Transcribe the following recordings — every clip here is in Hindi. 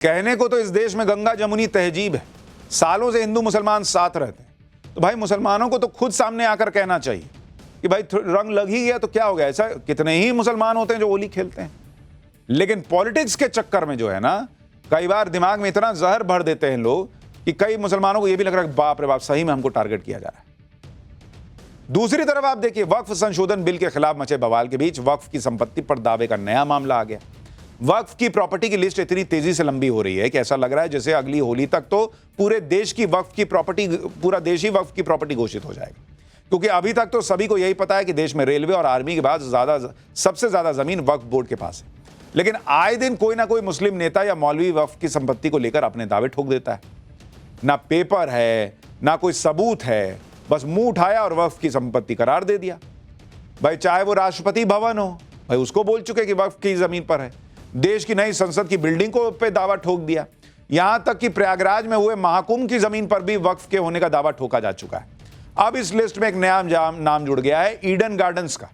कहने को तो इस देश में गंगा जमुनी तहजीब है, सालों से हिंदू मुसलमान साथ रहते हैं। तो भाई मुसलमानों को तो खुद सामने आकर कहना चाहिए कि भाई रंग लग ही गया तो क्या हो गया। ऐसा कितने ही मुसलमान होते हैं जो होली खेलते हैं, लेकिन पॉलिटिक्स के चक्कर में जो है ना, कई बार दिमाग में इतना जहर भर देते हैं लोग कि कई मुसलमानों को यह भी लग रहा है बाप रे बाप, सही में हमको टारगेट किया जा रहा है। दूसरी तरफ आप देखिए, वक्फ संशोधन बिल के खिलाफ मचे बवाल के बीच वक्फ की संपत्ति पर दावे का नया मामला आ गया। वक्फ की प्रॉपर्टी की लिस्ट इतनी तेजी से लंबी हो रही है कि ऐसा लग रहा है जैसे अगली होली तक तो पूरे देश की वक्फ की प्रॉपर्टी, पूरा देश ही वक्फ की प्रॉपर्टी घोषित हो जाएगा। क्योंकि अभी तक तो सभी को यही पता है कि देश में रेलवे और आर्मी के बाद सबसे ज्यादा जमीन वक्फ बोर्ड के पास है। लेकिन आए दिन कोई ना कोई मुस्लिम नेता या मौलवी वक्फ की संपत्ति को लेकर अपने दावे ठोक देता है। ना पेपर है, ना कोई सबूत है, बस मुंह उठाया और वक्फ की संपत्ति करार दे दिया। भाई चाहे वो राष्ट्रपति भवन हो, भाई उसको बोल चुके कि वक्फ की जमीन पर है। देश की नई संसद की बिल्डिंग को पे दावा ठोक दिया। यहां तक कि प्रयागराज में हुए महाकुंभ की जमीन पर भी वक्फ के होने का दावा ठोका जा चुका है। अब इस लिस्ट में एक नया नाम जुड़ गया है, ईडन गार्डन्स का।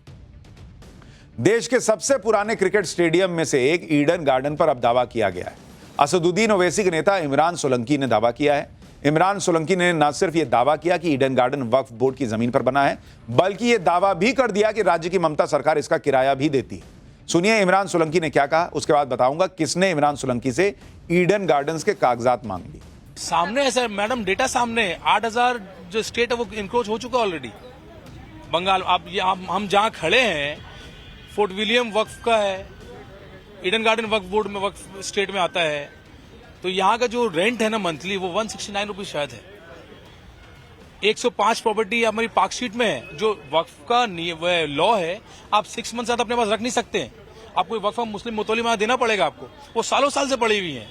देश के सबसे पुराने क्रिकेट स्टेडियम में से एक ईडन गार्डन पर अब दावा किया गया है। असदुद्दीन ओवैसी के नेता इमरान सोलंकी ने दावा किया है। इमरान सोलंकी ने न सिर्फ यह दावा किया कि ईडन गार्डन वक्फ बोर्ड की जमीन पर बना है, बल्कि यह दावा भी कर दिया कि राज्य की ममता सरकार इसका किराया भी देती है। सुनिए इमरान सोलंकी ने क्या कहा, उसके बाद बताऊंगा किसने इमरान सोलंकी से ईडन गार्डन्स के कागजात मांग लिए। सामने है सर, मैडम डेटा सामने है। 8,000 जो स्टेट है वो इंक्रोच हो चुका ऑलरेडी। बंगाल हम जहां खड़े हैं, फोर्ट विलियम वक्फ का है, ईडन गार्डन वक्फ बोर्ड में वक्फ स्टेट में आता है। तो यहाँ का जो रेंट है ना मंथली, वो 169 रुपीज शायद है। 105 प्रॉपर्टी हमारी पार्कशीट में है। जो वक्फ का लॉ है, आप 6 मंथ से अपने पास रख नहीं सकते हैं। आपको वक्फ मुस्लिम मुतौली में देना पड़ेगा आपको, वो सालों साल से पड़ी हुई है।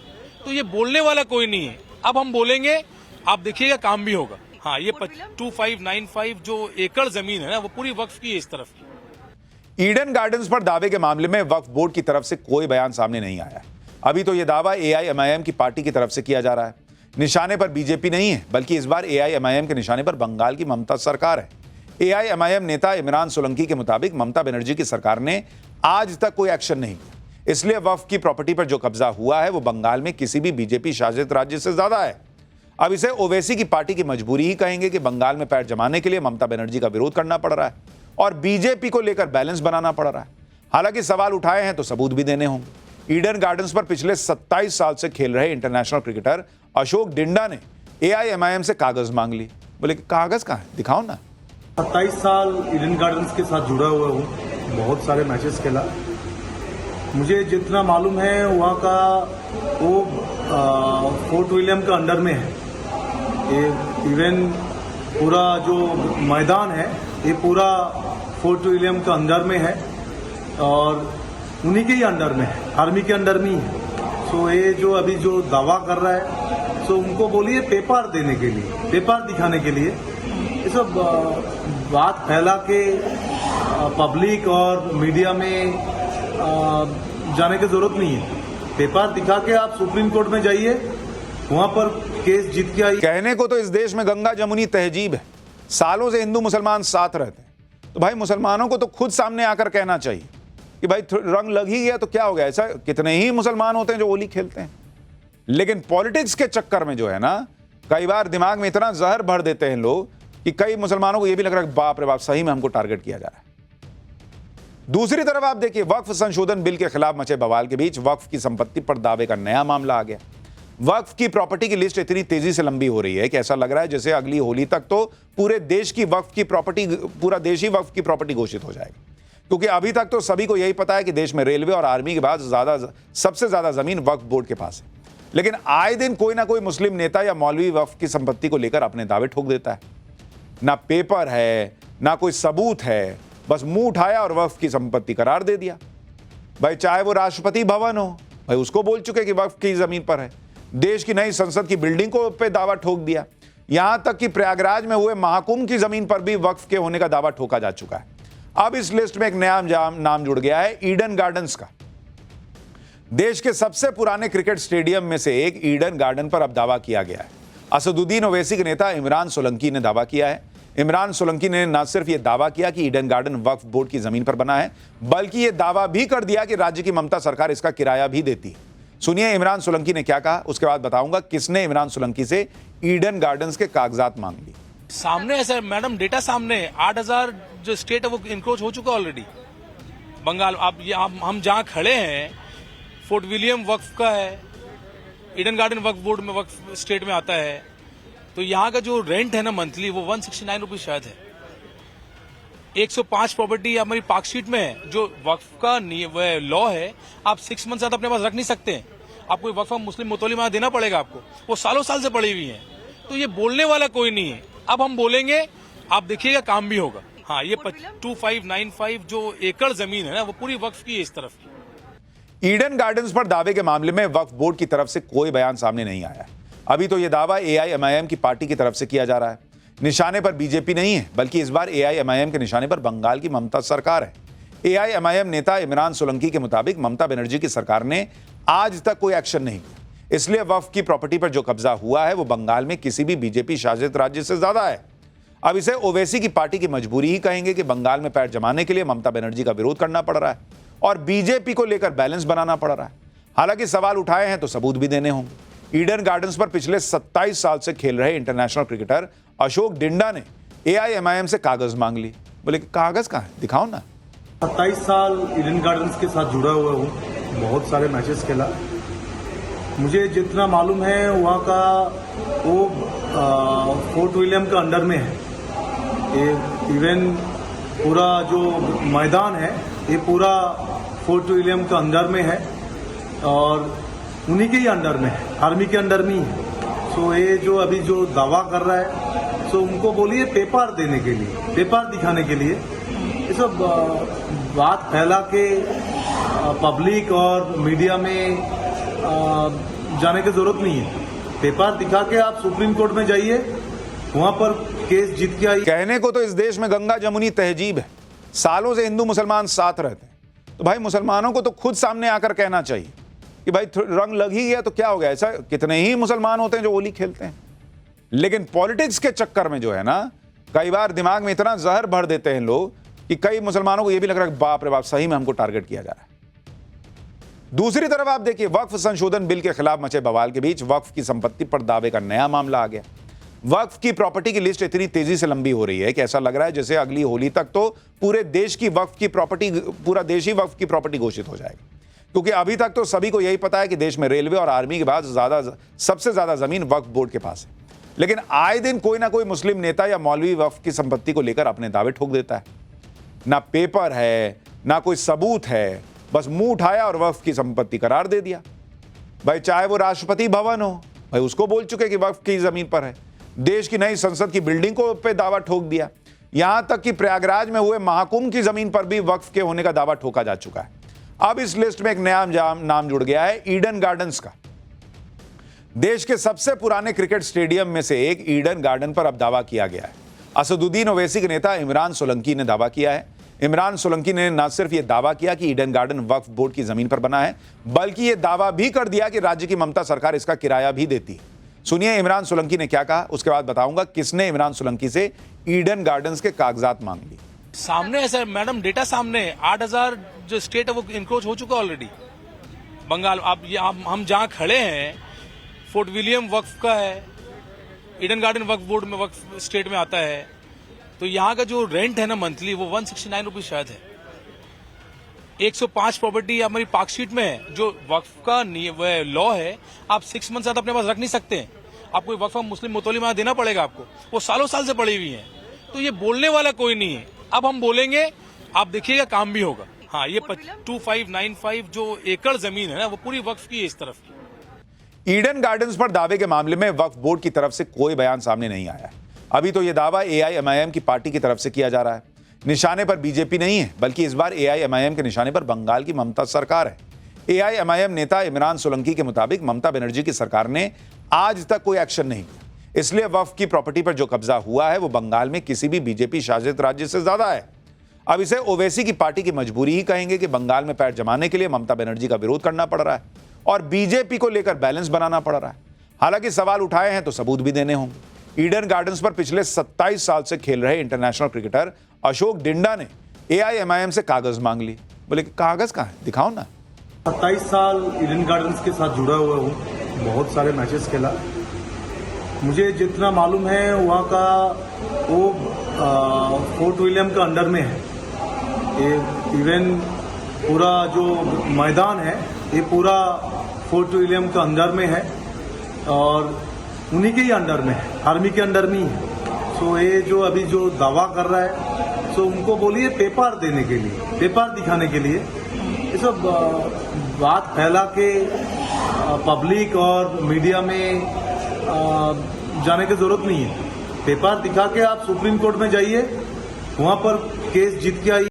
तो ये बोलने वाला कोई नहीं है। अब हम बोलेंगे, आप देखिएगा काम भी होगा। हाँ, ये 2595 जो एकड़ जमीन है ना, वो पूरी वक्फ की है इस तरफ की। ईडन गार्डन्स पर दावे के मामले में वक्फ बोर्ड की तरफ से कोई बयान सामने नहीं आया है। अभी तो यह दावा AIMIM की पार्टी की तरफ से किया जा रहा है। निशाने पर बीजेपी नहीं है, बल्कि इस बार AIMIM के निशाने पर बंगाल की ममता सरकार है। AIMIM नेता इमरान सोलंकी के मुताबिक ममता बनर्जी की सरकार ने आज तक कोई एक्शन नहीं किया, इसलिए वक्फ की प्रॉपर्टी पर जो कब्जा हुआ है वो बंगाल में किसी भी बीजेपी शासित राज्य से ज्यादा है। अब इसे ओवैसी की पार्टी की मजबूरी ही कहेंगे कि बंगाल में पैर जमाने के लिए ममता बनर्जी का विरोध करना पड़ रहा है और बीजेपी को लेकर बैलेंस बनाना पड़ रहा है। हालांकि सवाल उठाए हैं तो सबूत भी देने होंगे। ईडन गार्डन्स पर पिछले 27 साल से खेल रहे इंटरनेशनल क्रिकेटर अशोक डिंडा ने AIMIM से कागज मांग ली। बोले कागज कहां है, दिखाओ ना। 27 साल ईडन गार्डन्स के साथ जुड़ा हुआ हूँ, बहुत सारे मैचेस खेला। मुझे जितना मालूम है वहाँ का वो फोर्ट विलियम का अंडर में है। ये इवन पूरा जो मैदान है ये पूरा फोर्ट विलियम का अंडर में है और उन्हीं के ही अंडर में है, आर्मी के अंडर में ही है। सो ये जो अभी जो दावा कर रहा है, सो उनको बोलिए पेपर देने के लिए, पेपर दिखाने के लिए। ये सब बात फैला के पब्लिक और मीडिया में जाने की जरूरत नहीं है। पेपर दिखा के आप सुप्रीम कोर्ट में जाइए, वहां पर केस जीत के आइए। कहने को तो इस देश में गंगा जमुनी तहजीब है, सालों से हिंदू मुसलमान साथ रहते हैं। तो भाई मुसलमानों को तो खुद सामने आकर कहना चाहिए कि भाई रंग लग ही गया तो क्या हो गया। ऐसा कितने ही मुसलमान होते हैं जो होली खेलते हैं, लेकिन पॉलिटिक्स के चक्कर में जो है ना, कई बार दिमाग में इतना जहर भर देते हैं लोग कि कई मुसलमानों को यह भी लग रहा है बाप रे बाप, सही में हमको टारगेट किया जा रहा है। दूसरी तरफ आप देखिए, वक्फ संशोधन बिल के खिलाफ मचे बवाल के बीच वक्फ की संपत्ति पर दावे का नया मामला आ गया। वक्फ की प्रॉपर्टी की लिस्ट इतनी तेजी से लंबी हो रही है कि ऐसा लग रहा है जैसे अगली होली तक तो पूरे देश की वक्फ की प्रॉपर्टी, पूरा देश ही वक्फ की प्रॉपर्टी घोषित हो जाएगा। क्योंकि अभी तक तो सभी को यही पता है कि देश में रेलवे और आर्मी के बाद सबसे ज्यादा जमीन वक्फ बोर्ड के पास है। लेकिन आए दिन कोई ना कोई मुस्लिम नेता या मौलवी वक्फ की संपत्ति को लेकर अपने दावे ठोक देता है। ना पेपर है, ना कोई सबूत है, बस मुंह उठाया और वक्फ की संपत्ति करार दे दिया। भाई चाहे वो राष्ट्रपति भवन हो, भाई उसको बोल चुके कि वक्फ की जमीन पर है। देश की नई संसद की बिल्डिंग को पे दावा ठोक दिया। यहां तक कि प्रयागराज में हुए महाकुंभ की जमीन पर भी वक्फ के होने का दावा ठोका जा चुका है। अब इस लिस्ट में एक नया नाम जुड़ गया है, ईडन गार्डन्स का। देश के सबसे पुराने क्रिकेट स्टेडियम में से एक ईडन गार्डन पर अब दावा किया गया है। असदुद्दीन ओवैसी के नेता इमरान सोलंकी ने दावा किया है। इमरान सोलंकी ने न सिर्फ यह दावा किया कि ईडन गार्डन वक्फ बोर्ड की जमीन पर बना है, बल्कि यह दावा भी कर दिया कि राज्य की ममता सरकार इसका किराया भी देती है। सुनिए इमरान सोलंकी ने क्या कहा, उसके बाद बताऊंगा किसने इमरान सोलंकी से ईडन गार्डन्स के कागजात मांग लिए। सामने ऐसा मैडम डेटा सामने 8,000 जो स्टेट है वो इंक्रोच हो चुका ऑलरेडी। बंगाल आप ये हम जहां खड़े हैं फोर्ट विलियम वक्फ का है, ईडन गार्डन वक्फ बोर्ड में वक्फ स्टेट में आता है। तो यहाँ का जो रेंट है ना मंथली वो 169 रुपीज शायद है। 105 प्रॉपर्टी हमारी पार्कशीट में है। जो वक्फ का लॉ है आप 6 मंथ अपने पास रख नहीं सकते हैं। आपको वक्फ मुस्लिम मुतौली माह देना पड़ेगा आपको, वो सालों साल से पड़ी हुई है। तो ये बोलने वाला कोई नहीं है। अब हम बोलेंगे, आप देखिएगा काम भी होगा। हाँ, ये 2595 जो एकड़ जमीन है ना वो पूरी वक्फ की है इस तरफ की। ईडन गार्डन्स पर दावे के मामले में वक्फ बोर्ड की तरफ से कोई बयान सामने नहीं आया। अभी तो यह दावा AIMIM की पार्टी की तरफ से किया जा रहा है। निशाने पर बीजेपी नहीं है, बल्कि इस बार AIMIM के निशाने पर बंगाल की ममता सरकार है। AIMIM नेता इमरान सोलंकी के मुताबिक ममता बनर्जी की सरकार ने आज तक कोई एक्शन नहीं किया, इसलिए वक्फ की प्रॉपर्टी पर जो कब्जा हुआ है वो बंगाल में किसी भी बीजेपी शासित राज्य से ज्यादा है। अब इसे ओवैसी की पार्टी की मजबूरी ही कहेंगे कि बंगाल में पैर जमाने के लिए ममता बनर्जी का विरोध करना पड़ रहा है और बीजेपी को लेकर बैलेंस बनाना पड़ रहा है। हालांकि सवाल उठाए हैं तो सबूत भी देने होंगे। ईडन गार्डन्स पर पिछले 27 साल से खेल रहे इंटरनेशनल क्रिकेटर अशोक डिंडा ने AIMIM से कागज मांग ली। बोले कागज कहां है, दिखाओ ना। 27 साल ईडन गार्डन्स के साथ जुड़ा हुआ हूँ, बहुत सारे मैचेस खेला। मुझे जितना मालूम है वहाँ का वो फोर्ट विलियम का अंडर में है। ये इवन पूरा जो मैदान है ये पूरा फोर्ट विलियम का अंडर में है और उन्हीं के ही अंडर में है, आर्मी के अंडर में ही है। सो ये जो अभी जो दावा कर रहा है, सो उनको बोलिए पेपर देने के लिए, पेपर दिखाने के लिए। ये सब बात फैला के पब्लिक और मीडिया में जाने की जरूरत नहीं है। पेपर दिखा के आप सुप्रीम कोर्ट में जाइए, वहां पर केस जीत के आइए। कहने को तो इस देश में गंगा जमुनी तहजीब है, सालों से हिंदू मुसलमान साथ रहते हैं। तो भाई मुसलमानों को तो खुद सामने आकर कहना चाहिए कि भाई रंग लग ही गया तो क्या हो गया। ऐसा कितने ही मुसलमान होते हैं जो होली खेलते हैं, लेकिन पॉलिटिक्स के चक्कर में जो है ना, कई बार दिमाग में इतना जहर भर देते हैं लोग कि कई मुसलमानों को यह भी लग रहा है बाप रे बाप सही में हमको टारगेट किया जा रहा है। दूसरी तरफ आप देखिए, वक्फ संशोधन बिल के खिलाफ मचे बवाल के बीच वक्फ की संपत्ति पर दावे का नया मामला आ गया। वक्फ की प्रॉपर्टी की लिस्ट इतनी तेजी से लंबी हो रही है कि ऐसा लग रहा है जैसे अगली होली तक तो पूरे देश की वक्फ की प्रॉपर्टी, पूरा देश ही वक्फ की प्रॉपर्टी घोषित हो जाएगा। क्योंकि अभी तक तो सभी को यही पता है कि देश में रेलवे और आर्मी के बाद सबसे ज्यादा जमीन वक्फ बोर्ड के पास है। लेकिन आए दिन कोई ना कोई मुस्लिम नेता या मौलवी वक्फ की संपत्ति को लेकर अपने दावे ठोक देता है। ना पेपर है, ना कोई सबूत है, बस मुंह उठाया और वक्फ की संपत्ति करार दे दिया। भाई चाहे वो राष्ट्रपति भवन हो, भाई उसको बोल चुके कि वक्फ की जमीन पर है। देश की नई संसद की बिल्डिंग को पे दावा ठोक दिया। यहां तक कि प्रयागराज में हुए महाकुंभ की जमीन पर भी वक्फ के होने का दावा ठोका जा चुका है। अब इस लिस्ट में एक नया नाम जुड़ गया है, ईडन गार्डन्स का। देश के सबसे पुराने क्रिकेट स्टेडियम में से एक ईडन गार्डन पर अब दावा किया गया है। असदुद्दीन ओवैसी के नेता इमरान सोलंकी ने दावा किया है। इमरान सोलंकी ने न सिर्फ यह दावा किया कि ईडन गार्डन वक्फ बोर्ड की जमीन पर बना है, बल्कि यह दावा भी कर दिया कि राज्य की ममता सरकार इसका किराया भी देती है। सुनिए इमरान सोलंकी ने क्या कहा, उसके बाद बताऊंगा किसने इमरान सोलंकी से ईडन गार्डन्स के कागजात मांग लिए। सामने ऐसा मैडम डेटा सामने 8,000 जो स्टेट है वो इंक्रोच हो चुका ऑलरेडी। बंगाल आप ये हम जहां खड़े हैं फोर्ट विलियम वक्फ का है, ईडन गार्डन वक्फ बोर्ड में वक्फ स्टेट में आता है। तो यहाँ का जो रेंट है ना मंथली वो 169 रुपीज शायद है। 105 प्रॉपर्टी हमारी पार्कशीट में है। जो वक्फ का लॉ है आप 6 मंथ अपने पास रख नहीं सकते हैं। आपको वक्फ मुस्लिम मुतौली माह देना पड़ेगा आपको, वो सालों साल से पड़ी हुई है। तो ये बोलने वाला कोई नहीं है। अब हम बोलेंगे, आप देखिएगा काम भी होगा। हाँ, ये 2595 जो एकड़ जमीन है ना वो पूरी वक्फ की है इस तरफ की। ईडन गार्डन्स पर दावे के मामले में वक्फ बोर्ड की तरफ से कोई बयान सामने नहीं आया है। अभी तो यह दावा AIMIM की पार्टी की तरफ से किया जा रहा है। निशाने पर बीजेपी नहीं है, बल्कि इस बार AIMIM के निशाने पर बंगाल की ममता सरकार है। AIMIM नेता इमरान सोलंकी के मुताबिक ममता बनर्जी की सरकार ने आज तक कोई एक्शन नहीं किया, इसलिए वक्फ की प्रॉपर्टी पर जो कब्जा हुआ है वो बंगाल में किसी भी बीजेपी शासित राज्य से ज्यादा है। अब इसे ओवैसी की पार्टी की मजबूरी ही कहेंगे कि बंगाल में पैर जमाने के लिए ममता बनर्जी का विरोध करना पड़ रहा है और बीजेपी को लेकर बैलेंस बनाना पड़ रहा है। हालांकि सवाल उठाए हैं तो सबूत भी देने होंगे। ईडन गार्डन्स पर पिछले 27 साल से खेल रहे इंटरनेशनल क्रिकेटर अशोक डिंडा ने AIMIM से कागज मांग ली। बोले कागज कहां है, दिखाओ ना। 27 साल ईडन गार्डन्स के साथ जुड़ा हुआ हूँ, बहुत सारे मैचेस खेला। मुझे जितना मालूम है वहाँ का वो फोर्ट विलियम का अंडर में है। ये इवन पूरा जो मैदान है ये पूरा फोर्ट विलियम का अंडर में है और उन्हीं के ही अंडर में है, आर्मी के अंडर में ही है। सो ये जो अभी जो दावा कर रहा है सो उनको बोलिए पेपर देने के लिए, पेपर दिखाने के लिए। ये सब बात फैला के पब्लिक और मीडिया में जाने की जरूरत नहीं है। पेपर दिखा के आप सुप्रीम कोर्ट में जाइए, वहां पर केस जीत के आइए।